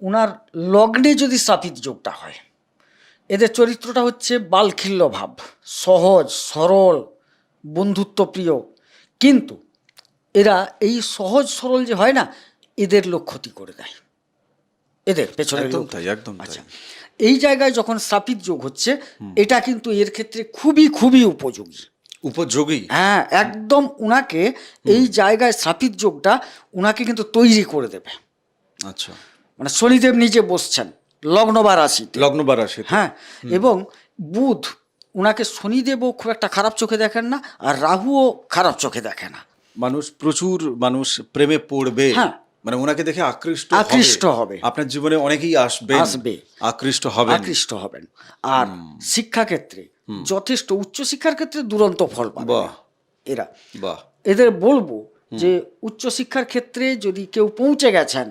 উনার লগ্নে যদি শ্রাপিত যোগটা হয়, এদের চরিত্রটা হচ্ছে বালখিল্য ভাব, সহজ সরল, বন্ধুত্ব প্রিয়। কিন্তু এরা এই সহজ সরল যে হয় না, এদের লোক ক্ষতি করে দেয়, এদের পেছনের একদম লোক। তাই, একদম তাই। আচ্ছা, এই জায়গায় যখন শ্রাপিত যোগ হচ্ছে, এটা কিন্তু এর ক্ষেত্রে খুবই খুবই উপযোগী। উপযোগী। হ্যাঁ, একদম উনাকে এই জায়গায় শ্রাপিত যোগটা উনাকে কিন্তু তৈরি করে দেবে। আচ্ছা, মানে শনিদেব নিজে বসছেন লগ্ন বা রাশিতে, লগ্ন বা রাশিতে। হ্যাঁ, এবং বুধ উনাকে, শনিদেবও খুব একটা খারাপ চোখে দেখেন না, আর রাহুও খারাপ চোখে দেখে না। প্রচুর মানুষ প্রেমে পড়বে, হ্যাঁ, মানে ওনাকে দেখে আকৃষ্ট হবে। আপনার জীবনে অনেকেই আসবে, আকৃষ্ট হবেন। আর শিক্ষাক্ষেত্রে যথেষ্ট, উচ্চশিক্ষার ক্ষেত্রে দুরন্ত ফল পাবে বাহ এরা। বাহ। এদের বলবো যে উচ্চশিক্ষার ক্ষেত্রে যদি কেউ পৌঁছে গেছেন,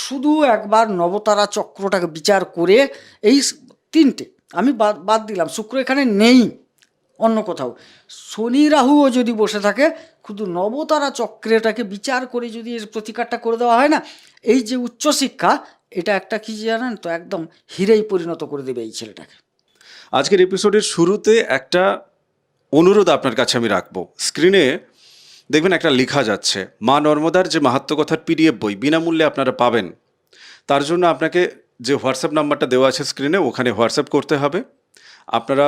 শুধু একবার নবতারা চক্রটাকে বিচার করে, এই তিনটে আমি বাদ দিলাম, শুক্র এখানে নেই, অন্য কোথাও শনি রাহুও যদি বসে থাকে, শুধু নবতারা চক্রটাকে বিচার করে যদি এর প্রতিকারটা করে দেওয়া হয় না, এই যে উচ্চশিক্ষা, এটা একটা কি জানেন তো, একদম হিরেই পরিণত করে দেবে এই ছেলেটাকে। আজকের এপিসোডের শুরুতে একটা অনুরোধ আপনার কাছে আমি রাখবো। স্ক্রিনে দেখবেন একটা লেখা যাচ্ছে, মা নর্মদার যে মাহাত্ম্যকথার পিডিএফ বই বিনামূল্যে আপনারা পাবেন। তার জন্য আপনাকে যে হোয়াটসঅ্যাপ নাম্বারটা দেওয়া আছে স্ক্রিনে, ওখানে হোয়াটসঅ্যাপ করতে হবে। আপনারা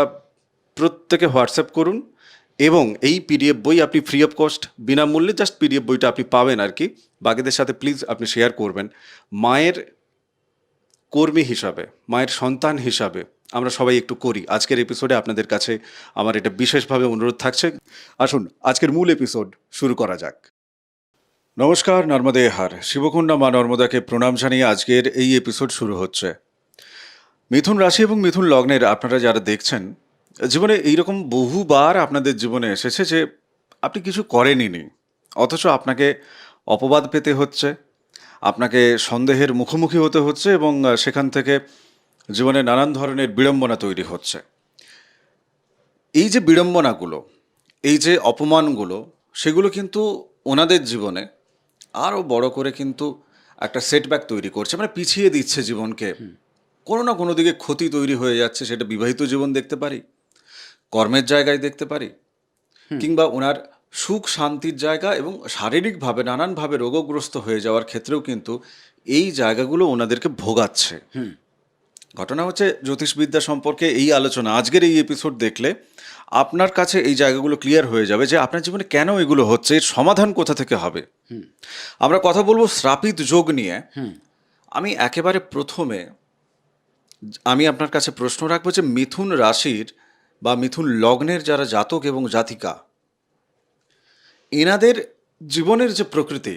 প্রত্যেকে হোয়াটসঅ্যাপ করুন, এবং এই পিডিএফ বই আপনি ফ্রি অফ কস্ট, বিনামূল্যে জাস্ট পিডিএফ বইটা আপনি পাবেন আর কি। বাকিদের সাথে প্লিজ আপনি শেয়ার করবেন। মায়ের কর্মী হিসাবে, মায়ের সন্তান হিসাবে আমরা সবাই একটু করি। আজকের এপিসোডে আপনাদের কাছে আমার এটা বিশেষভাবে অনুরোধ থাকছে। আসুন আজকের মূল এপিসোড শুরু করা যাক। নমস্কার, নর্মদে হার, শিবকুণ্ডা মা নর্মদাকে প্রণাম জানিয়ে আজকের এই এপিসোড শুরু হচ্ছে। মিথুন রাশি এবং মিথুন লগ্নের আপনারা যারা দেখছেন, জীবনে এইরকম বহুবার আপনাদের জীবনে এসেছে যে আপনি কিছু করেনইনি, অথচ আপনাকে অপবাদ পেতে হচ্ছে, আপনাকে সন্দেহের মুখোমুখি হতে হচ্ছে, এবং সেখান থেকে জীবনে নানান ধরনের বিড়ম্বনা তৈরি হচ্ছে। এই যে বিড়ম্বনাগুলো, এই যে অপমানগুলো, সেগুলো কিন্তু ওনাদের জীবনে আরও বড় করে কিন্তু একটা সেটব্যাক তৈরি করছে, মানে পিছিয়ে দিচ্ছে জীবনকে। কোনো না কোনো দিকে ক্ষতি তৈরি হয়ে যাচ্ছে। সেটা বিবাহিত জীবন দেখতে পারি, কর্মের জায়গায় দেখতে পারি, কিংবা ওনার সুখ শান্তির জায়গা, এবং শারীরিকভাবে নানানভাবে রোগগ্রস্ত হয়ে যাওয়ার ক্ষেত্রেও কিন্তু এই জায়গাগুলো ওনাদেরকে ভোগাচ্ছে। ঘটনা হচ্ছে, জ্যোতিষবিদ্যা সম্পর্কে এই আলোচনা, আজকের এই এপিসোড দেখলে আপনার কাছে এই জায়গাগুলো ক্লিয়ার হয়ে যাবে যে আপনার জীবনে কেন এগুলো হচ্ছে, এর সমাধান কোথা থেকে হবে। আমরা কথা বলবো শ্রাপিত যোগ নিয়ে। আমি একেবারে প্রথমে আমি আপনার কাছে প্রশ্ন রাখবো যে মিথুন রাশির বা মিথুন লগ্নের যারা জাতক এবং জাতিকা, এনাদের জীবনের যে প্রকৃতি,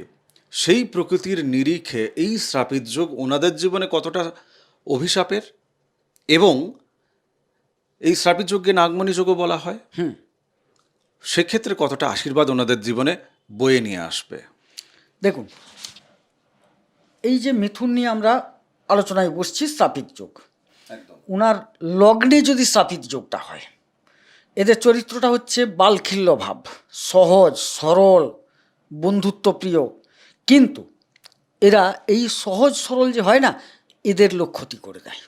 সেই প্রকৃতির নিরিখে এই শ্রাপিত যোগ ওনাদের জীবনে কতটা অভিশাপের, এবং এই শ্রাপিত যোগকে নাগমণি যোগও বলা হয়, সেক্ষেত্রে কতটা আশীর্বাদ ওনাদের জীবনে বয়ে নিয়ে আসবে। দেখুন, এই যে মিথুন নিয়ে আমরা আলোচনায় বসছি, শ্রাপিত যোগ, উনার লগ্নে যদি শ্রাপিত যোগটা হয়, এদের চরিত্রটা হচ্ছে বালখিল্য ভাব, সহজ সরল, বন্ধুত্ব প্রিয়। কিন্তু এরা এই সহজ সরল যে হয় না, এদের লোক ক্ষতি করে দেয়,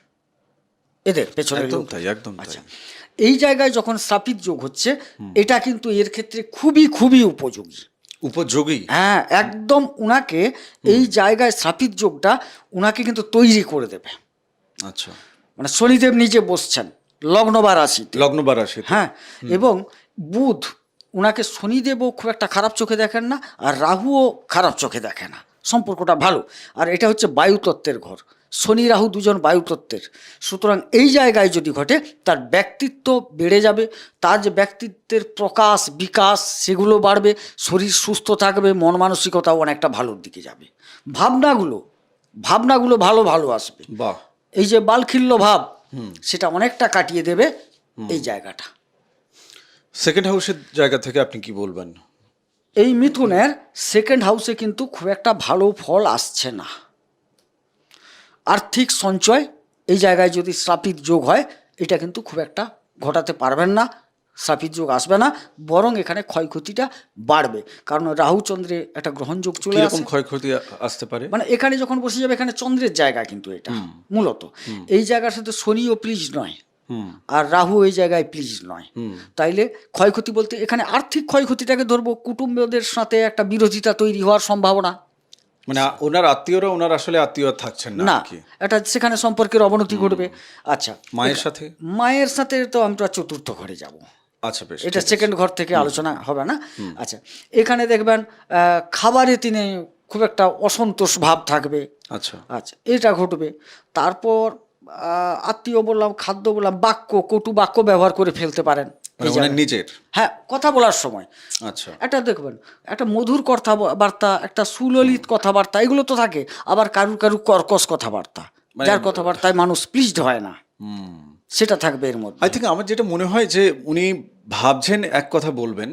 এদের পেছনের একদম লোক। তাই, একদম তাই। আচ্ছা, এই জায়গায় যখন শ্রাপিত যোগ হচ্ছে, এটা কিন্তু এর ক্ষেত্রে খুবই খুবই উপযোগী। উপযোগী। হ্যাঁ, একদম উনাকে এই জায়গায় শ্রাপিত যোগটা উনাকে কিন্তু তৈরি করে দেবে। আচ্ছা, মানে শনিদেব নিজে বসছেন লগ্ন বা রাশিতে, লগ্ন বা রাশিতে। হ্যাঁ, এবং বুধ উনাকে, শনিদেবও খুব একটা খারাপ চোখে দেখেন না, আর রাহুও খারাপ চোখে দেখে না, সম্পর্কটা ভালো। আর এটা হচ্ছে বায়ুতত্ত্বের ঘর, শনি রাহু দুজন বায়ুতত্ত্বের। সুতরাং এই জায়গায় যদি ঘটে, তার ব্যক্তিত্ব বেড়ে যাবে, তার যে ব্যক্তিত্বের প্রকাশ বিকাশ সেগুলো বাড়বে, শরীর সুস্থ থাকবে, মন মানসিকতাও অনেকটা ভালোর দিকে যাবে, ভাবনাগুলো ভালো ভালো আসবে। বাহ। এই যে বালখিল্য ভাব, সেটা অনেকটা কাটিয়ে দেবে এই জায়গাটা। সেকেন্ড হাউসের জায়গা থেকে আপনি কি বলবেন? এই মিথুনের সেকেন্ড হাউসে কিন্তু খুব একটা ভালো ফল আসছে না। আর্থিক সঞ্চয় এই জায়গায় যদি শ্রাপিত যোগ হয়, এটা কিন্তু খুব একটা ঘটাতে পারবেন না। শ্রাপিত যোগ আসবে না, বরং এখানে ক্ষয়ক্ষতিটা বাড়বে। কারণ রাহু চন্দ্রে একটা গ্রহণযোগ চলে কিরকম আসে। ক্ষয়ক্ষতি আসতে পারে? মানে এখানে যখন বসে যাবে, এখানে চন্দ্রের জায়গা কিন্তু এটা মূলত, এই জায়গার সাথে শনিও প্লিজ নয়, আর রাহু এই জায়গায় প্লিজ নয়। তাইলে ক্ষয়ক্ষতি বলতে এখানে আর্থিক ক্ষয়ক্ষতিটাকে ধরবো, কুটুম্বদের সাথে একটা বিরোধিতা তৈরি হওয়ার সম্ভাবনা। মানে ওনার আত্মীয়রা ওনার আসলে আত্মীয় থাকছেন না না, কি? এটা সেখানে সম্পর্কের অবনতি ঘটবে। আচ্ছা, মায়ের সাথে? মায়ের সাথে তো আমরা চতুর্থ ঘরে যাব, আচ্ছা, বেশ, এটা ঠিক আছে। সেকেন্ড ঘর থেকে আলোচনা হবে না। আচ্ছা, এখানে দেখবেন খাবারে তিনি খুব একটা অসন্তোষ ভাব থাকবে। আচ্ছা, আচ্ছা, এটা ঘটবে। তারপর আত্মীয় বললাম, খাদ্য বললাম, বাক্য, কটু বাক্য ব্যবহার করে ফেলতে পারেন মানে এই ওনার জায়গায়। নিজের? হ্যাঁ, কথা বলার সময় আচ্ছা, একটা দেখবেন, একটা মধুর কথাবার্তা, একটা সুললিত কথাবার্তা, এগুলো তো থাকে। আবার কারুর কারুর কর্কশ কথাবার্তা, যার কথাবার্তায় মানুষ প্লিজড হয় না, সেটা থাকবে এর মধ্যে। আই থিঙ্ক আমার যেটা মনে হয় যে উনি ভাবছেন এক কথা বলবেন,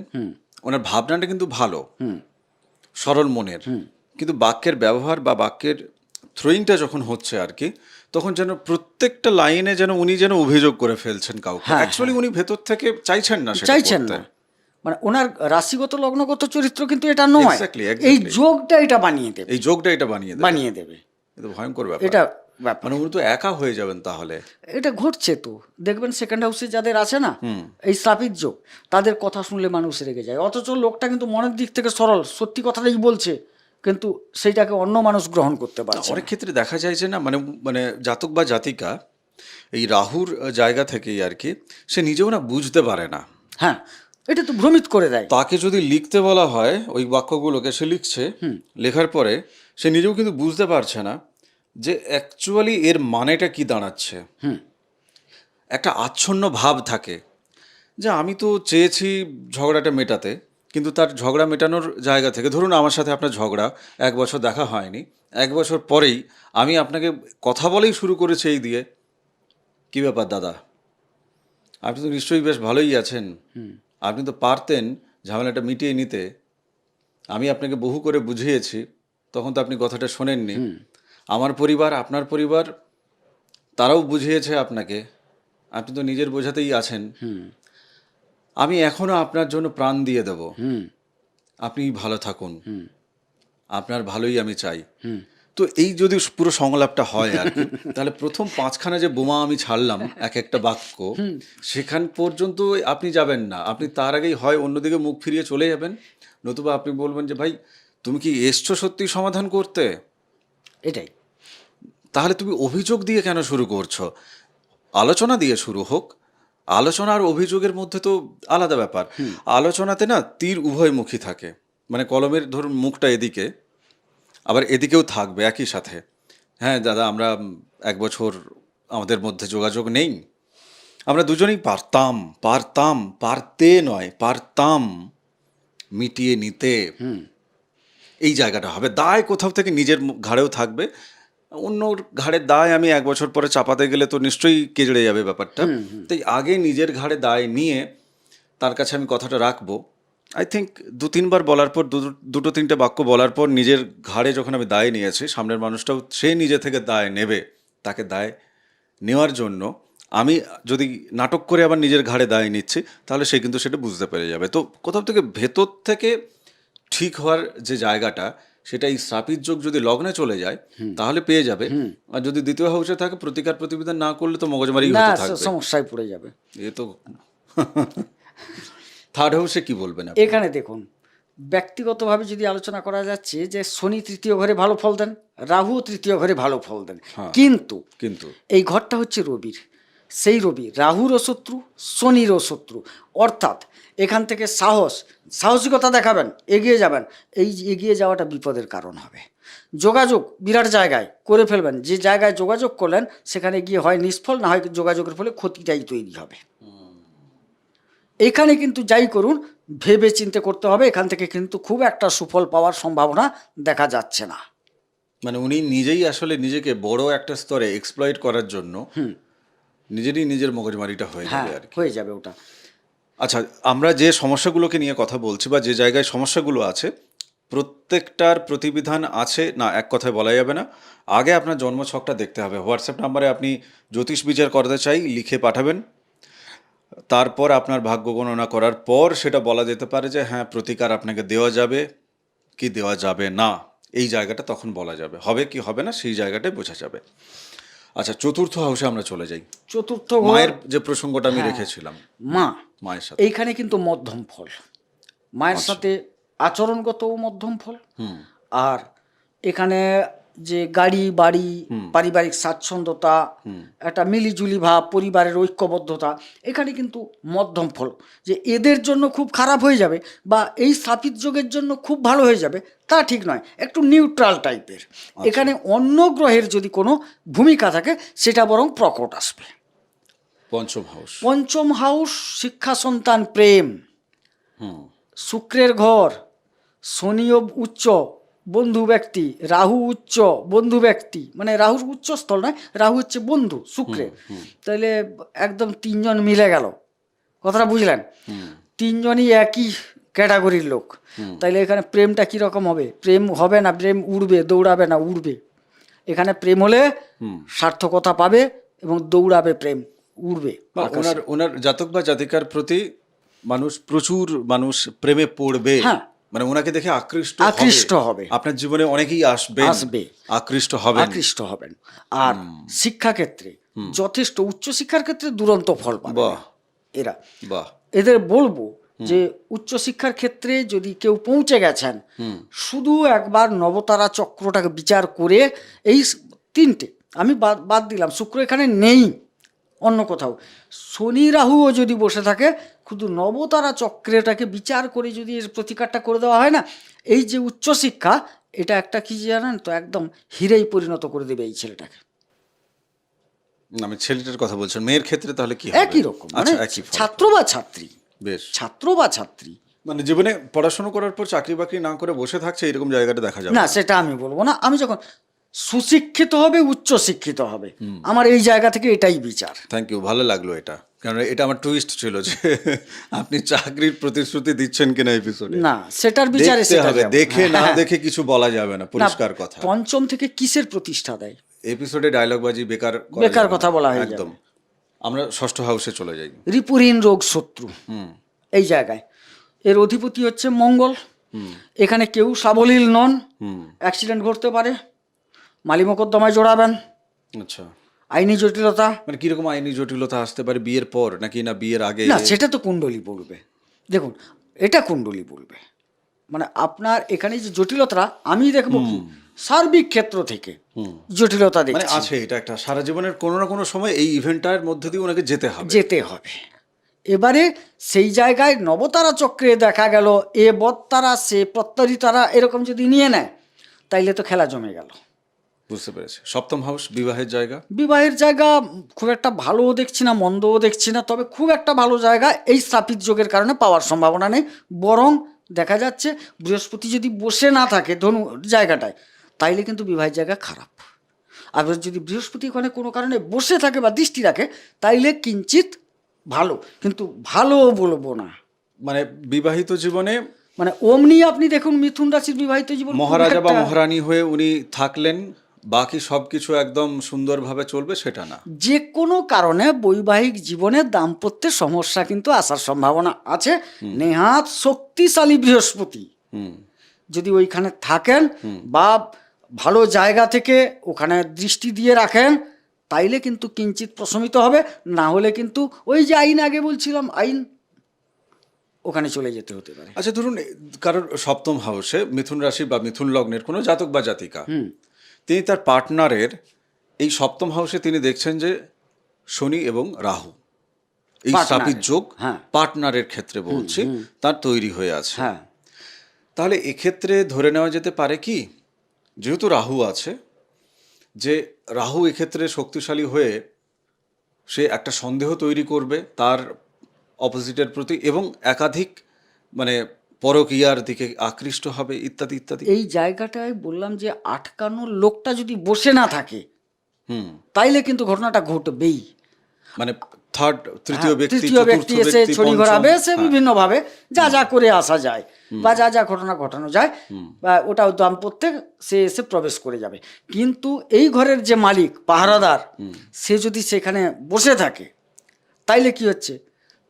ওনার ভাবনাটা কিন্তু ভালো, সরল মনের, কিন্তু বাক্যের ব্যবহার বা বাক্যের থ্রোয়িংটা যখন হচ্ছে আর কি, তখন যেন প্রত্যেকটা লাইনে যেন উনি যেন অভিযোগ করে ফেলছেন কাউকে। অ্যাকচুয়ালি উনি ভেতর থেকে চাইছেন না সেটা চাইছেন করতে। না, মানে ওনার রাশিগত লগ্নগত চরিত্র কিন্তু এটা নয়। Exactly, এই exactly. যোগটা এটা বানিয়ে দেবে, এই যোগটা এটা বানিয়ে বানিয়ে দেবে। এটা ভয়ঙ্কর ব্যাপার। এটা ব্যাপার, মানে উনি তো একা হয়ে যাবেন তাহলে। এটা ঘটছে তো। দেখবেন সেকেন্ড হাউসে যাদের আছে না এই শ্রাপিত যোগ, তাদের কথা শুনলে মানুষ রেগে যায়, অথচ লোকটা কিন্তু মনের দিক থেকে সরল, সত্যি কথাটাই বলছে, কিন্তু সেইটাকে অন্য মানুষ গ্রহণ করতে পারছে অনেক না। ক্ষেত্রে দেখা যায় যে না, মানে মানে জাতক বা জাতিকা এই রাহুর জায়গা থেকেই আর কি, সে নিজেও না বুঝতে পারে না। হ্যাঁ, এটা তো ভ্রমিত করে দেয়। তাকে যদি লিখতে বলা হয় ওই বাক্যগুলোকে, সে লিখছে, লেখার পরে সে নিজেও কিন্তু বুঝতে পারছে না যে অ্যাকচুয়ালি এর মানেটা কি দাঁড়াচ্ছে। একটা আচ্ছন্ন ভাব থাকে যে আমি তো চেয়েছি ঝগড়াটা মেটাতে, কিন্তু তার ঝগড়া মেটানোর জায়গা থেকে, ধরুন আমার সাথে আপনার ঝগড়া, 1 বছর দেখা হয়নি, 1 বছর পরেই আমি আপনাকে কথা বলেই শুরু করেছি এই দিয়ে, কী ব্যাপার দাদা, আপনি তো নিশ্চয়ই বেশ ভালোই আছেন, আপনি তো পারতেন ঝামেলাটা মিটিয়ে নিতে, আমি আপনাকে বহু করে বুঝিয়েছি, তখন তো আপনি কথাটা শোনেননি। আমার পরিবার, আপনার পরিবার, তারাও বুঝিয়েছে আপনাকে, আপনি তো নিজের বোঝাতেই আছেন। আমি এখনো আপনার জন্য প্রাণ দিয়ে দেব, আপনি ভালো থাকুন, আপনার ভালোই আমি চাই। তো এই যদি পুরো সংলাপটা হয় আর কি, তাহলে প্রথম 5খানা যে বোমা আমি ছাড়লাম এক একটা বাক্য, সেখান পর্যন্ত আপনি যাবেন না। আপনি তার আগেই হয় অন্যদিকে মুখ ফিরিয়ে চলে যাবেন, নতুবা আপনি বলবেন যে ভাই তুমি কি এসছো সত্যি সমাধান করতে? এটাই তাহলে তুমি অভিযোগ দিয়ে কেন শুরু করছো? আলোচনা দিয়ে শুরু হোক। আলোচনা আর অভিযোগের মধ্যে তো আলাদা ব্যাপার। আলোচনাতে না তীর উভয়মুখী থাকে, মানে কলমের ধরুন মুখটা এদিকে, আবার এদিকেও থাকবে একই সাথে। হ্যাঁ দাদা, আমরা 1 বছর আমাদের মধ্যে যোগাযোগ নেই, আমরা দুজনেই পারতাম মিটিয়ে নিতে। এই জায়গাটা হবে। দায় কোথাও থেকে নিজের ঘাড়েও থাকবে, অন্যর ঘাড়ের দায় আমি 1 বছর পরে চাপাতে গেলে তো নিশ্চয়ই কেজড়ে যাবে ব্যাপারটা। তাই আগে নিজের ঘাড়ে দায় নিয়ে তার কাছে আমি কথাটা রাখবো। আই থিঙ্ক 2-3 বার বলার পর, 2-3টে বাক্য বলার পর নিজের ঘাড়ে যখন আমি দায় নিয়েছি, সামনের মানুষটাও সে নিজে থেকে দায় নেবে। তাকে দায় নেওয়ার জন্য আমি যদি নাটক করে আবার নিজের ঘাড়ে দায় নিচ্ছি, তাহলে সে কিন্তু সেটা বুঝতে পেরে যাবে। তো কোথাও থেকে ভেতর থেকে ঠিক হওয়ার যে জায়গাটা, সেটা এই শ্রাপিত যোগ যদি লগ্নে চলে যায় তাহলে পেয়ে যাবে। আর যদি দ্বিতীয় হাউসে থাকে, প্রতিকার প্রতিবিধান না করলে তো মগজমারি না, হতে থাকবে। সমস্যায় পড়ে যাবে। এ তো থার্ড হাউসে কি বলবেন আপনি? এখানে দেখুন, ব্যক্তিগতভাবে যদি আলোচনা করা যাচ্ছে যে শনি তৃতীয় ঘরে ভালো ফল দেন, রাহু তৃতীয় ঘরে ভালো ফল দেন, কিন্তু এই ঘরটা হচ্ছে রবির। সেই রবি রাহুরও শত্রু, শনিরও শত্রু। অর্থাৎ এখান থেকে সাহসিকতা দেখাবেন, এগিয়ে যাবেন, এই এগিয়ে যাওয়াটা বিপদের কারণ হবে। যোগাযোগ বিরাট জায়গায় করে ফেলবেন, যে জায়গায় যোগাযোগ করলেন সেখানে গিয়ে হয় নিষ্ফল, না হয় যোগাযোগের ফলে ক্ষতিটাই তৈরি হবে। এখানে কিন্তু যাই করুন ভেবে চিন্তে করতে হবে, এখান থেকে কিন্তু খুব একটা সুফল পাওয়ার সম্ভাবনা দেখা যাচ্ছে না। মানে উনি নিজেই আসলে নিজেকে বড় একটা স্তরে এক্সপ্লয়েট করার জন্য নিজের মগজমারিটা হয়ে যাবে আর কি। হয়ে যাবে ওটা। আচ্ছা, আমরা যে সমস্যাগুলোকে নিয়ে কথা বলছি বা যে জায়গায় সমস্যাগুলো আছে, প্রত্যেকটার প্রতিবিধান আছে না, এক কথায় বলা যাবে না। আগে আপনার জন্মছকটা দেখতে হবে। হোয়াটসঅ্যাপ নাম্বারে আপনি জ্যোতিষ বিচার করতে চাই লিখে পাঠাবেন। তারপর আপনার ভাগ্য গণনা করার পর সেটা বলা যেতে পারে যে হ্যাঁ প্রতিকার আপনাকে দেওয়া যাবে কি দেওয়া যাবে না, এই জায়গাটা তখন বলা যাবে, হবে কি হবে না সেই জায়গাটাই বোঝা যাবে। আচ্ছা, চতুর্থ হাউসে আমরা চলে যাই। চতুর্থ মায়ের ঘর, যে প্রসঙ্গটা আমি রেখেছিলাম, মা, মায়ের সাথে। এইখানে কিন্তু মধ্যম ফল, মায়ের সাথে আচরণগতও মধ্যম ফল। আর এখানে যে গাড়ি বাড়ি, পারিবারিক স্বাচ্ছন্দ্যতা, একটা মিলিজুলি ভাব, পরিবারের ঐক্যবদ্ধতা, এখানে কিন্তু মধ্যম ফল। যে এদের জন্য খুব খারাপ হয়ে যাবে বা এই স্থাপিত যোগের জন্য খুব ভালো হয়ে যাবে তা ঠিক নয়, একটু নিউট্রাল টাইপের। এখানে অন্য গ্রহের যদি কোনো ভূমিকা থাকে সেটা বরং প্রকট আসবে। পঞ্চম হাউস, পঞ্চম হাউস শিক্ষা, সন্তান, প্রেম। শুক্রের ঘর, শনিও উচ্চ বন্ধু ব্যক্তি, রাহু উচ্চ বন্ধু ব্যক্তি, মানে রাহুর উচ্চ স্থল নয়, রাহু হচ্ছে বন্ধু শুক্রের। তাহলে একদম তিনজন মিলে গেল, কথাটা বুঝলেন? তিনজনই একই ক্যাটাগরির লোক। তাইলে এখানে প্রেমটা কীরকম হবে? প্রেম হবে না, প্রেম উড়বে, দৌড়াবে না, উড়বে। এখানে প্রেম হলে সার্থকতা পাবে এবং দৌড়াবে, প্রেম উড়বে। ওনার ওনার জাতক বা জাতিকার প্রতি প্রচুর মানুষ প্রেমে পড়বে, হ্যাঁ, মানে ওনাকে দেখে আকৃষ্ট হবে। আপনার জীবনে অনেকেই আসবে, আকৃষ্ট হবেন। আর শিক্ষাক্ষেত্রে যথেষ্ট, উচ্চশিক্ষার ক্ষেত্রে দুরন্ত ফল পাবে এরা। এদের বলবো যে উচ্চশিক্ষার ক্ষেত্রে যদি কেউ পৌঁছে গেছেন, শুধু একবার নবতারা চক্রটাকে বিচার করে, এই তিনটে আমি বাদ দিলাম, শুক্র এখানে নেই, অন্য কোথাও শনি রাহুও যদি বসে থাকে, শুধু নবতারা চক্রটাকে বিচার করে যদি এর প্রতিকারটা করে দেওয়া হয় না, এই যে উচ্চশিক্ষা, এটা একটা কি জানেন তো, একদম হিরেই পরিণত করে দেবে এই ছেলেটাকে। আমি ছেলেটার কথা বলছেন, মেয়ের ক্ষেত্রে তাহলে কি একই রকম, মানে ছাত্র বা ছাত্রী, বেশ ছাত্র বা ছাত্রী, মানে জীবনে পড়াশোনা করার পর চাকরি বাকরি না করে বসে থাকছে, এরকম জায়গাটা দেখা যাবে না। সেটা আমি বলবো না, আমি যখন সুশিক্ষিত হবে, উচ্চ শিক্ষিত হবে, আমার এই জায়গা থেকে এটাই বিচার। থ্যাংক ইউ, ভালো লাগলো এটা, কারণ এটা আমার টুইস্ট ছিল যে আপনি চাকরির প্রতিশ্রুতি দিচ্ছেন কিনা এপিসোডে। না, সেটার বিচারে সেটা হবে, দেখে না দেখে কিছু বলা যাবে না, পরিষ্কার কথা। পঞ্চম থেকে কিসের প্রতিষ্ঠা দেয়? এপিসোডে ডায়লগবাজি বেকার কথা বলা হয় একদম। আমরা ষষ্ঠ হাউসে চলে যাই। রিপুহীন রোগ শত্রু, এই জায়গায় এর অধিপতি হচ্ছে মঙ্গল। এখানে কেউ সাবলীল নন, অ্যাক্সিডেন্ট ঘটতে পারে, মালি মোকদ্দমায় জড়াবেন। আচ্ছা, আইনি জটিলতা, মানে কিরকম আইনি জটিলতা আসতে পারে? বিয়ের পর নাকি না বিয়ের আগে? না, সেটা তো কুণ্ডলী বলবে। দেখুন, এটা কুণ্ডলী বলবে, মানে আপনার এখানে যে জটিলতা আমি দেখবো কি সার্বিক ক্ষেত্র থেকে জটিলতা দেখছি, আছে এটা একটা সারা জীবনের কোনো না কোনো সময় এই ইভেন্টটার মধ্যে দিয়ে ওনাকে যেতে হবে। এবারে সেই জায়গায় নবতারা চক্রে দেখা গেল এ বৎতারা সে প্রত্যরী তারা এরকম যদি নিয়ে নেয়, তাইলে তো খেলা জমে গেল। বুঝতে পেরেছি। সপ্তম হাউস বিবাহের জায়গা, বিবাহের জায়গা খুব একটা ভালোও দেখছি না, মন্দও দেখছি না, তবে খুব একটা ভালো জায়গা এই স্থাপিত যোগের কারণে পাওয়ার সম্ভাবনা নেই। বরং দেখা যাচ্ছে বৃহস্পতি যদি বসে না থাকে ধনু জায়গাটায়, তাইলে কিন্তু বিবাহের জায়গা খারাপ। আর যদি বৃহস্পতি ওখানে কোনো কারণে বসে থাকে বা দৃষ্টি রাখে, তাইলে কিঞ্চিত ভালো, কিন্তু ভালো বলবো না। মানে বিবাহিত জীবনে, মানে অমনি আপনি দেখুন মিথুন রাশির বিবাহিত জীবন মহারাজা বা মহারানী হয়ে উনি থাকলেন, বাকি সব কিছু একদম সুন্দরভাবে চলবে সেটা না। যে কোনো কারণে বৈবাহিক জীবনে দাম্পত্যের সমস্যা কিন্তু আসার সম্ভাবনা আছে। নেহাত শক্তিশালী বৃহস্পতি যদি ওইখানে থাকেন বা ভালো জায়গা থেকে ওখানে দৃষ্টি দিয়ে রাখেন, তাইলে কিন্তু কিঞ্চিত প্রশমিত হবে। না হলে কিন্তু ওই যে আইন, আগে বলছিলাম আইন, ওখানে চলে যেতে হতে পারে। আচ্ছা, ধরুন কারোর সপ্তম হাউসে মিথুন রাশি বা মিথুন লগ্নের কোনো জাতক বা জাতিকা, তিনি তার পার্টনারের এই সপ্তম হাউসে তিনি দেখছেন যে শনি এবং রাহু, এই স্থাপিত যোগ পার্টনারের ক্ষেত্রে বলছি, তার তৈরি হয়ে আছে। তাহলে এক্ষেত্রে ধরে নেওয়া যেতে পারে কি, যেহেতু রাহু আছে, যে রাহু এক্ষেত্রে শক্তিশালী হয়ে সে একটা সন্দেহ তৈরি করবে তার অপোজিটের প্রতি, এবং একাধিক মানে পরকীয়ার দিকে আকৃষ্ট হবে, ইত্যাদি ইত্যাদি। এই জায়গাটায় বললাম যে আটকানোর লোকটা যদি বসে না থাকে, তাইলে কিন্তু ঘটনাটা ঘটবেই। মানে তৃতীয় ব্যক্তি এসে ছড়ি ঘোরাবে, সে বিভিন্নভাবে যা যা করে আসা যায় বা যা যা ঘটনা ঘটানো যায়, বা ওটাও দাম্পত্যে সে এসে প্রবেশ করে যাবে। কিন্তু এই ঘরের যে মালিক, পাহারাদার, সে যদি সেখানে বসে থাকে, তাইলে কি হচ্ছে,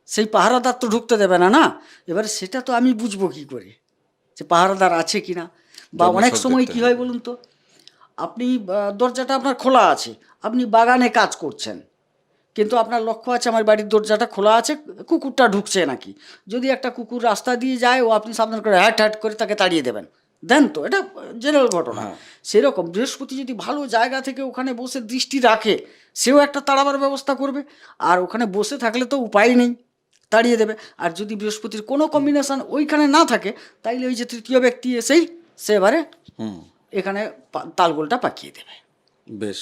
সেই পাহারাদার তো ঢুকতে দেবে না, না। এবারে সেটা তো আমি বুঝবো কি করে যে পাহারাদার আছে কিনা। বা অনেক জন্মছক সময় দেখতে কি হয় বলুন তো, আপনি দরজাটা আপনার খোলা আছে, আপনি বাগানে কাজ করছেন, কিন্তু আপনার লক্ষ্য আছে আমার বাড়ির দরজাটা খোলা আছে, কুকুরটা ঢুকছে নাকি। যদি একটা কুকুর রাস্তা দিয়ে যায়, ও আপনি সাবধান করে হ্যাট হ্যাট করে তাকে তাড়িয়ে দেবেন, দেন তো, এটা জেনারেল ঘটনা। হ্যাঁ। সেরকম বৃহস্পতি যদি ভালো জায়গা থেকে ওখানে বসে দৃষ্টি রাখে, সেও একটা তাড়াবার ব্যবস্থা করবে। আর ওখানে বসে থাকলে তো উপায় নেই, তাড়িয়ে দেবে। আর যদি বৃহস্পতির কোনো কম্বিনেশন ওইখানে না থাকে, তাইলে ওই যে তৃতীয় ব্যক্তি এসেই সে এবারে এখানে তালগোলটা পাকিয়ে দেবে। বেশ।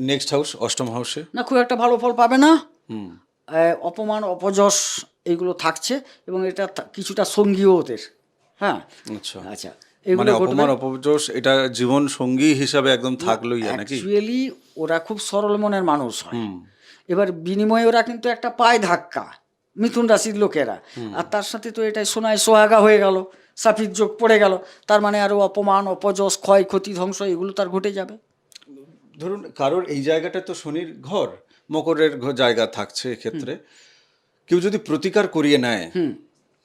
নেক্সট হাউস, অষ্টম হাউসে। না, খুব একটা ভালো ফল পাবে না। অপমান অপযশ এইগুলো থাকছে, এবং এটা কিছুটা সঙ্গীও ওদের। হ্যাঁ, আচ্ছা, আচ্ছা, মানে এগুলো ঘটবে। অপমান অপযশ এটা জীবন সঙ্গী হিসাবে একদম থাকলোই নাকি? অ্যাকচুয়ালি ওরা খুব সরল মনের মানুষ হয়। এবার বিনিময়ে ওরা কিন্তু একটা পায় ধাক্কা, মিথুন রাশির লোকেরা। আর তার সাথে তো এটাই সোনায় সোহাগা হয়ে গেল, সাফির যোগ পড়ে গেল। তার মানে আরও অপমান অপযশ ক্ষয়ক্ষতি ধ্বংস এগুলো তার ঘটে যাবে। ধরুন কারোর এই জায়গাটা তো শনির ঘর, মকরের জায়গা থাকছে, এক্ষেত্রে কেউ যদি প্রতিকার করিয়ে নেয়,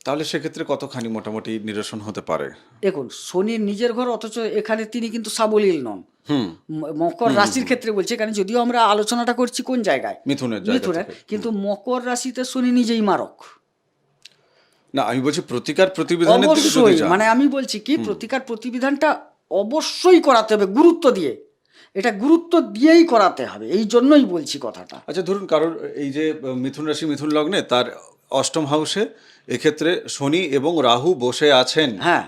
তাহলে সেক্ষেত্রে কতখানি মোটামুটি নিরসন হতে পারে? দেখুন, শনির নিজের ঘর, অথচ এখানে তিনি কিন্তু সাবলীল নন। মকর রাশির ক্ষেত্রে বলছে, এখানে যদিও আমরা আলোচনাটা করছি কোন জায়গায়, মিথুনের জায়গা মিথুনের, থেকে। কিন্তু মকর রাশিতে শনি নিজেই মারক। না, আমি বলছি প্রতিকার প্রতিবিধানের দিকে যদি অবশ্যই, যান। মানে আমি বলছি কি, প্রতিকার প্রতিবিধানটা অবশ্যই করাতে হবে, গুরুত্ব দিয়ে। এটা গুরুত্ব দিয়েই করাতে হবে, এই জন্যই বলছি কথাটা। আচ্ছা, ধরুন কারোর এই যে মিথুন রাশি মিথুন লগ্নে তার অষ্টম হাউসে এক্ষেত্রে শনি এবং রাহু বসে আছেন। হ্যাঁ,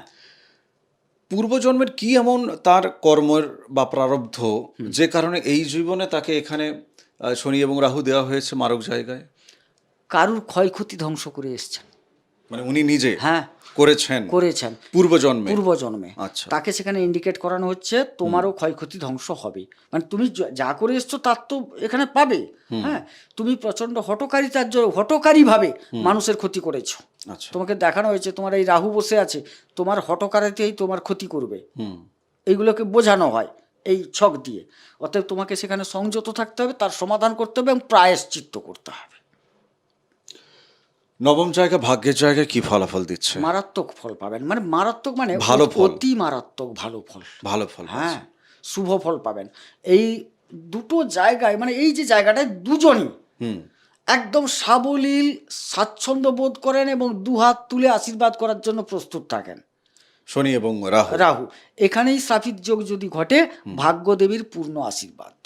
পূর্বজন্মের কি এমন তার কর্মের বা প্রারব্ধ যে কারণে এই জীবনে তাকে এখানে শনি এবং রাহু দেওয়া হয়েছে মারক জায়গায়? কারুর ক্ষয়ক্ষতি ধ্বংস করে এসছেন। মানে উনি নিজে হ্যাঁ, করেছেন পূর্বজন্মে। পূর্বজন্মে আচ্ছা। তাকে সেখানে ইন্ডিকেট করানো হচ্ছে তোমারও ক্ষয়ক্ষতি ধ্বংস হবে। মানে তুমি যা করে এসছো তার তো এখানে পাবে। হ্যাঁ, তুমি প্রচন্ড হঠকারিতার জন্য হঠকারীভাবে মানুষের ক্ষতি করেছো। আচ্ছা। তোমাকে দেখানো হয়েছে তোমার এই রাহু বসে আছে, তোমার হঠকারিতেই তোমার ক্ষতি করবে, এইগুলোকে বোঝানো হয় এই ছক দিয়ে। অতএব তোমাকে সেখানে সংযত থাকতে হবে, তার সমাধান করতে হবে এবং প্রায়শ্চিত্ত করতে হবে। নবম জায়গা ভাগ্যের জায়গায় কি ফলাফল দিচ্ছে? মারাত্মক ফল পাবেন, মানে মারাত্মক মানে ভালো ফল। অতি মারাত্মক ভালো ফল। ভালো ফল। হ্যাঁ, শুভ ফল পাবেন এই দুটো জায়গায়। মানে এই যে জায়গাটায় দুজনই একদম সাবলীল স্বাচ্ছন্দ্য বোধ করেন এবং দুহাত তুলে আশীর্বাদ করার জন্য প্রস্তুত থাকেন শনি এবং রাহু। রাহু এখানেই সাফির যোগ যদি ঘটে, ভাগ্যদেবীর পূর্ণ আশীর্বাদ।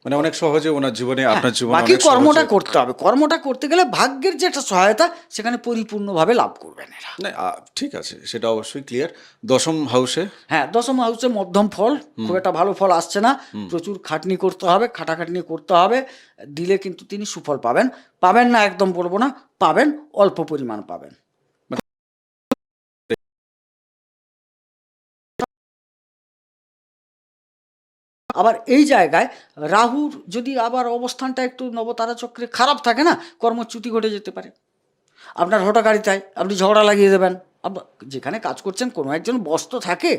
মানে অনেক সহজে ওনার জীবনে, আপনার জীবনে বাকি অনেক কর্মটা সহজে করতে হবে, কর্মটা করতে গেলে ভাগ্যের যে একটা সহায়তা সেখানে পরিপূর্ণভাবে লাভ করবেন এরা। না, ঠিক আছে, সেটা অবশ্যই ক্লিয়ার। দশম হাউসে। হ্যাঁ, দশম হাউসে মধ্যম ফল, খুব একটা ভালো ফল আসছে না। প্রচুর খাটনি করতে হবে, খাটাখাটনি করতে হবে, দিলে কিন্তু তিনি সুফল পাবেন। পাবেন না একদম বলবো না, পাবেন, অল্প পরিমাণ পাবেন। আবার এই জায়গায় রাহুর যদি আবার অবস্থানটা একটু নবতারা চক্রে খারাপ থাকে না, কর্মচ্যুতি ঘটে যেতে পারে। আপনার হঠকারিতায় আপনি ঝগড়া লাগিয়ে দেবেন। যেখানে কাজ করছেন কোনো একজন বস তো থাকে,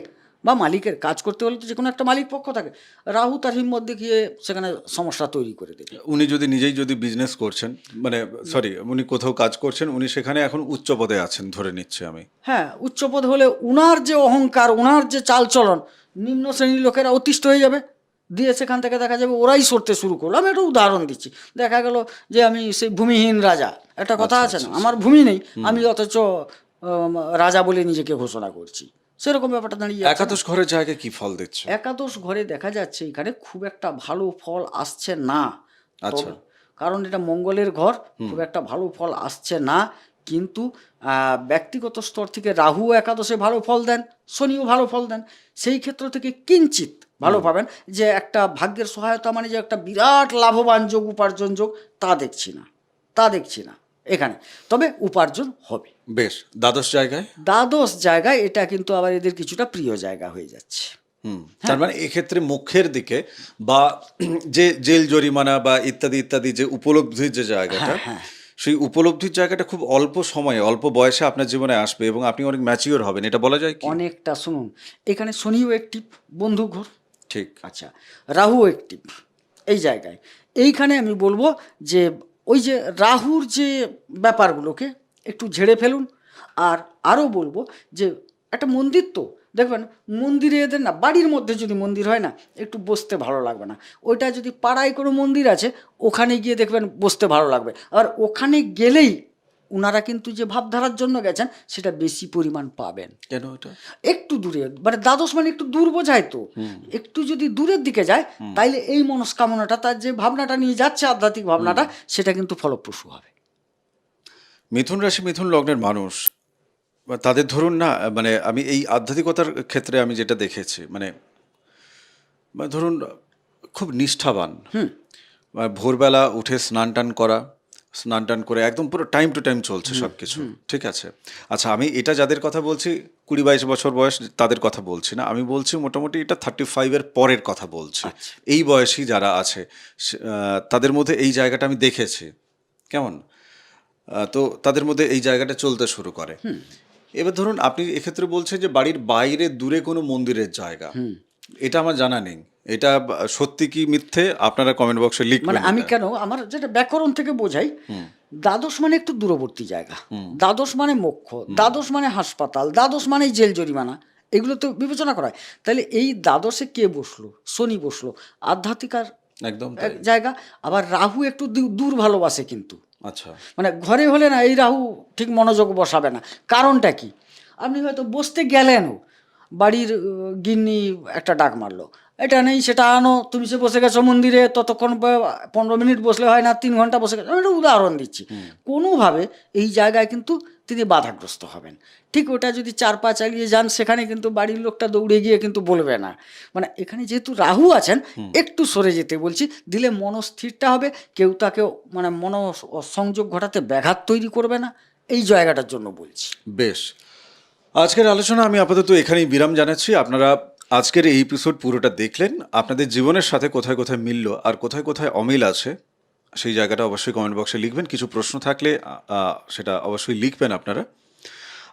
বা মালিকের, কাজ করতে হলে তো যে কোনো একটা মালিক পক্ষ থাকে। রাহু তার হিম্মত দেখিয়ে সেখানে সমস্যা তৈরি করে দেবে। উনি যদি নিজেই যদি বিজনেস করছেন, মানে সরি, উনি কোথাও কাজ করছেন, উনি সেখানে এখন উচ্চ পদে আছেন ধরে নিচ্ছি আমি। হ্যাঁ, উচ্চপদ হলে উনার যে অহংকার, উনার যে চালচলন, নিম্ন শ্রেণীর লোকেরা অতিষ্ঠ হয়ে যাবে, দিয়ে সেখান থেকে দেখা যাবে ওরাই সরতে শুরু করলো। আমি একটা উদাহরণ দিচ্ছি, দেখা গেল যে আমি সেই ভূমিহীন রাজা, একটা কথা আছে না, আমার ভূমি নেই, আমি অথচ রাজা বলে নিজেকে ঘোষণা করছি, সেরকম ব্যাপারটা দাঁড়িয়ে যাচ্ছে। একাদশ ঘরের জায়গায় কি ফল দিচ্ছে? একাদশ ঘরে দেখা যাচ্ছে এখানে খুব একটা ভালো ফল আসছে না। আচ্ছা। কারণ এটা মঙ্গলের ঘর, খুব একটা ভালো ফল আসছে না। কিন্তু ব্যক্তিগত স্তর থেকে রাহু একাদশে ভালো ফল দেন, শনিও ভালো ফল দেন। সেই ক্ষেত্র থেকে কিঞ্চিত ভালো পাবেন। যে একটা ভাগ্যের সহায়তা, মানে যে একটা বিরাট লাভবান যোগ, উপার্জন যোগ, তা দেখছি না এখানে। তবে উপার্জন হবে। বেশ। দ্বাদশ জায়গায়। দ্বাদশ জায়গায় এটা কিন্তু আবার এদের কিছুটা প্রিয় জায়গা হয়ে যাচ্ছে। তার মানে এক্ষেত্রে মুখের দিকে বা যে জেল জরিমানা বা ইত্যাদি ইত্যাদি যে উপলব্ধির যে জায়গাটা, সেই উপলব্ধির জায়গাটা খুব অল্প সময়ে, অল্প বয়সে আপনার জীবনে আসবে এবং আপনি অনেক ম্যাচিওর হবেন, এটা বলা যায় কি? অনেকটা। শুনুন, এখানে শনিও একটিভ, বন্ধু ঘর। ঠিক। আচ্ছা, রাহু একটিভ এই জায়গায়। এইখানে আমি বলবো যে ওই যে রাহুর যে ব্যাপারগুলোকে একটু ঝেড়ে ফেলুন। আর আরও বলবো যে একটা মন্দির তো দেখবেন, মন্দিরে এদের না, বাড়ির মধ্যে যদি মন্দির হয় না, একটু বসতে ভালো লাগবে না। ওইটা যদি পাড়ায় কোনো মন্দির আছে, ওখানে গিয়ে দেখবেন বসতে ভালো লাগবে। আর ওখানে গেলেই ওনারা কিন্তু যে ভাবধারার জন্য গেছেন সেটা বেশি পরিমাণ পাবেন। কেন এটা? একটু দূরে, মানে দ্বাদশ মানে একটু দূর বোঝায় তো, একটু যদি দূরের দিকে যায় তাইলে এই মনস্কামনাটা, তার যে ভাবনাটা নিয়ে যাচ্ছে আধ্যাত্মিক ভাবনাটা, সেটা কিন্তু ফলপ্রসূ হবে। মিথুন রাশি মিথুন লগ্নের মানুষ বা তাদের ধরুন না, মানে আমি এই আধ্যাত্মিকতার ক্ষেত্রে আমি যেটা দেখেছি, মানে ধরুন খুব নিষ্ঠাবান, ভোরবেলা উঠে স্নান টান করে একদম পুরো টাইম টু টাইম চলছে সব কিছু, ঠিক আছে। আচ্ছা, আমি এটা যাদের কথা বলছি 20-22 বছর বয়স, তাদের কথা বলছি না, আমি বলছি মোটামুটি এটা 35-এর পরের কথা বলছি। এই বয়সী যারা আছে তাদের মধ্যে এই জায়গাটা আমি দেখেছি। কেমন? তো তাদের মধ্যে এই জায়গাটা চলতে শুরু করে। এবার ধরুন আপনি এক্ষেত্রে বলছেন যে বাড়ির বাইরে দূরে কোনো মন্দিরের জায়গা, এটা আমার জানা নেই। এটা সত্যি কি মিথ্যে আপনারা কমেন্ট বক্সে লিখবেন। মানে আমি এটা। কেন, আমার যেটা ব্যাকরণ থেকে বোঝাই, দ্বাদশ মানে একটু দূরবর্তী জায়গা, দ্বাদশ মানে মোক্ষ, দ্বাদশ মানে হাসপাতাল, দ্বাদশ মানে জেল জরিমানা, এগুলো তো বিবেচনা করা হয়। তাহলে এই দ্বাদশে কে বসলো? শনি বসলো, আধ্যাত্মিকার একদম এক জায়গা। আবার রাহু একটু দূর ভালোবাসে কিন্তু, আচ্ছা, মানে ঘরে হলে না এই রাহু ঠিক মনোযোগ বসাবে না। কারণটা কি? আপনি হয়তো বসতে গেলেনও, বাড়ির গিন্নি একটা ডাক মারলো, এটা নেই সেটা আনো, তুমি সে বসে গেছো মন্দিরে, ততক্ষণ 15 মিনিট বসলে হয় না, 3 ঘন্টা বসে গেছো। আমি একটা উদাহরণ দিচ্ছি। কোনোভাবে এই জায়গায় কিন্তু তিনি বাধাগ্রস্ত হবেন। ঠিক ওটা যদি 4 পা চালিয়ে যান, সেখানে কিন্তু বাড়ির লোকটা দৌড়ে গিয়ে কিন্তু বলবে না। মানে এখানে যেহেতু রাহু আছেন, একটু সরে যেতে বলছি, দিলে মনস্থিরটা হবে, কেউ তাকে মানে সংযোগ ঘটাতে ব্যাঘাত তৈরি করবে না, এই জায়গাটার জন্য বলছি। বেশ। আজকের আলোচনা আমি আপাতত এখানেই বিরাম জানাচ্ছি। আপনারা আজকের এই এপিসোড পুরোটা দেখলেন। আপনাদের জীবনের সাথে কোথায় কোথায় মিলল আর কোথায় কোথায় অমিল আছে, সেই জায়গাটা অবশ্যই কমেন্ট বক্সে লিখবেন। কিছু প্রশ্ন থাকলে সেটা অবশ্যই লিখবেন আপনারা।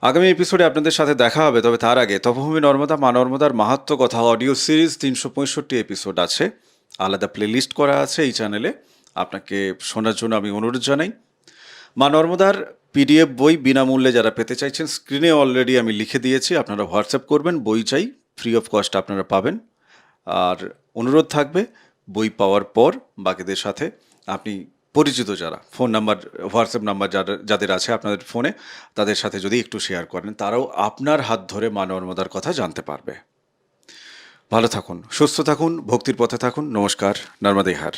আগামী এপিসোডে আপনাদের সাথে দেখা হবে, তবে তার আগে তপভূমি নর্মদা মা নর্মদার মাহাত্ম্য কথা অডিও সিরিজ 365 এপিসোড আছে, আলাদা প্লেলিস্ট করা আছে এই চ্যানেলে, আপনাকে শোনার জন্য আমি অনুরোধ জানাই। মা নর্মদার পিডিএফ বই বিনামূল্যে যারা পেতে চাইছেন, স্ক্রিনে অলরেডি আমি লিখে দিয়েছি, আপনারা হোয়াটসঅ্যাপ করবেন, বই চাই, ফ্রি অফ কস্ট আপনারা পাবেন। আর অনুরোধ থাকবে, বই পাওয়ার পর বাকিদের সাথে আপনি পরিচিত যারা ফোন নাম্বার, হোয়াটসঅ্যাপ নাম্বার যাদের আছে আপনাদের ফোনে, তাদের সাথে যদি একটু শেয়ার করেন, তারাও আপনার হাত ধরে মা নর্মদার কথা জানতে পারবে। ভালো থাকুন, সুস্থ থাকুন, ভক্তির পথে থাকুন। নমস্কার, নর্মদেহার।